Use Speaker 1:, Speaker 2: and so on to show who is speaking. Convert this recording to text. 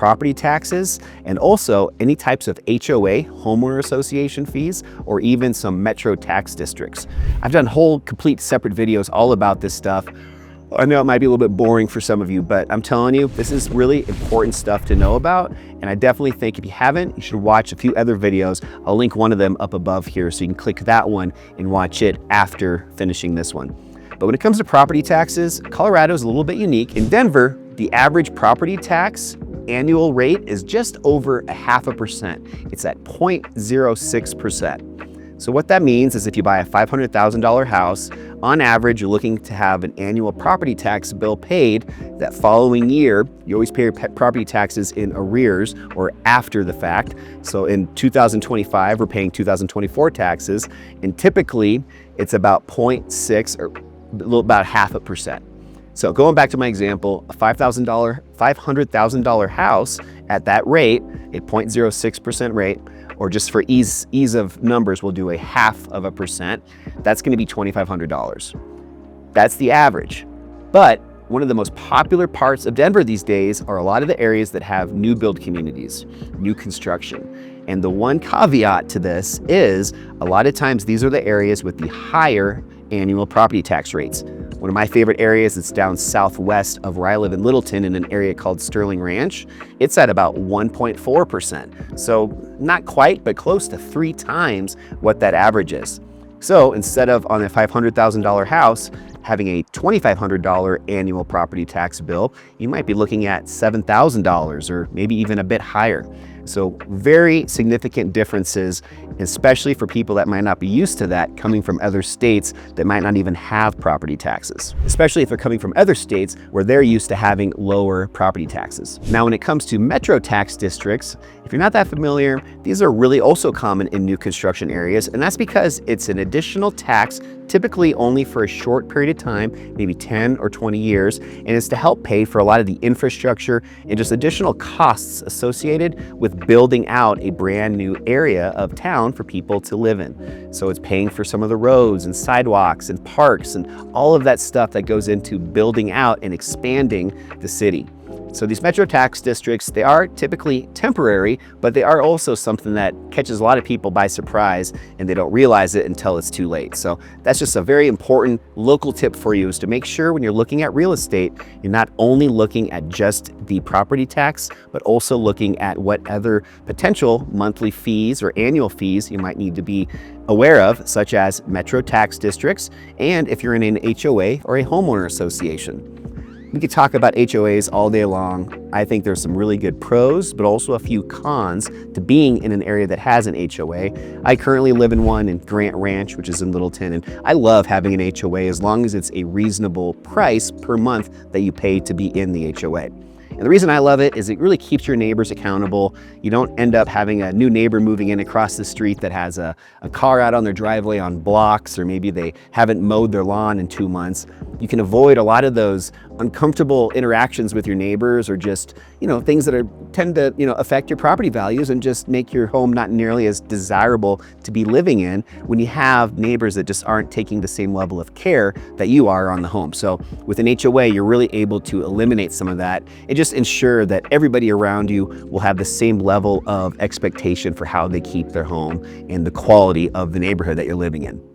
Speaker 1: property taxes and also any types of HOA, homeowner association fees, or even some metro tax districts. I've done whole complete separate videos all about this stuff. I know it might be a little bit boring for some of you, but I'm telling you, this is really important stuff to know about. And I definitely think if you haven't, you should watch a few other videos. I'll link one of them up above here so you can click that one and watch it after finishing this one. But when it comes to property taxes, Colorado is a little bit unique. In Denver, the average property tax annual rate is just over 0.5%. It's at 0.06%. So what that means is if you buy a $500,000 house, on average, you're looking to have an annual property tax bill paid that following year. You always pay your property taxes in arrears or after the fact. So in 2025, we're paying 2024 taxes, and typically it's about 0.6 or about 0.5%. So going back to my example, a $500,000 house at that rate, a 0.06% rate, or just for ease of numbers, we'll do a 0.5%. That's gonna be $2,500. That's the average. But one of the most popular parts of Denver these days are a lot of the areas that have new build communities, new construction. And the one caveat to this is a lot of times these are the areas with the higher annual property tax rates. One of my favorite areas is down southwest of where I live in Littleton in an area called Sterling Ranch. It's at about 1.4%. So not quite, but close to 3 times what that average is. So instead of on a $500,000 house, having a $2,500 annual property tax bill, you might be looking at $7,000 or maybe even a bit higher. So very significant differences, especially for people that might not be used to that, coming from other states that might not even have property taxes, especially if they're coming from other states where they're used to having lower property taxes. Now, when it comes to metro tax districts, if you're not that familiar, these are really also common in new construction areas, and that's because it's an additional tax, typically only for a short period of time, maybe 10 or 20 years, and it's to help pay for a lot of the infrastructure and just additional costs associated with building out a brand new area of town for people to live in. So it's paying for some of the roads and sidewalks and parks and all of that stuff that goes into building out and expanding the city. So these metro tax districts, they are typically temporary, but they are also something that catches a lot of people by surprise and they don't realize it until it's too late. So that's just a very important local tip for you, is to make sure when you're looking at real estate, you're not only looking at just the property tax, but also looking at what other potential monthly fees or annual fees you might need to be aware of, such as metro tax districts, and if you're in an HOA or a homeowner association. We could talk about HOAs all day long. I think there's some really good pros, but also a few cons to being in an area that has an HOA. I currently live in one in Grant Ranch, which is in Littleton, and I love having an HOA as long as it's a reasonable price per month that you pay to be in the HOA. And the reason I love it is it really keeps your neighbors accountable. You don't end up having a new neighbor moving in across the street that has a car out on their driveway on blocks, or maybe they haven't mowed their lawn in 2 months. You can avoid a lot of those uncomfortable interactions with your neighbors, or just, things that tend to, affect your property values and just make your home not nearly as desirable to be living in when you have neighbors that just aren't taking the same level of care that you are on the home. So with an HOA, you're really able to eliminate some of that and just ensure that everybody around you will have the same level of expectation for how they keep their home and the quality of the neighborhood that you're living in.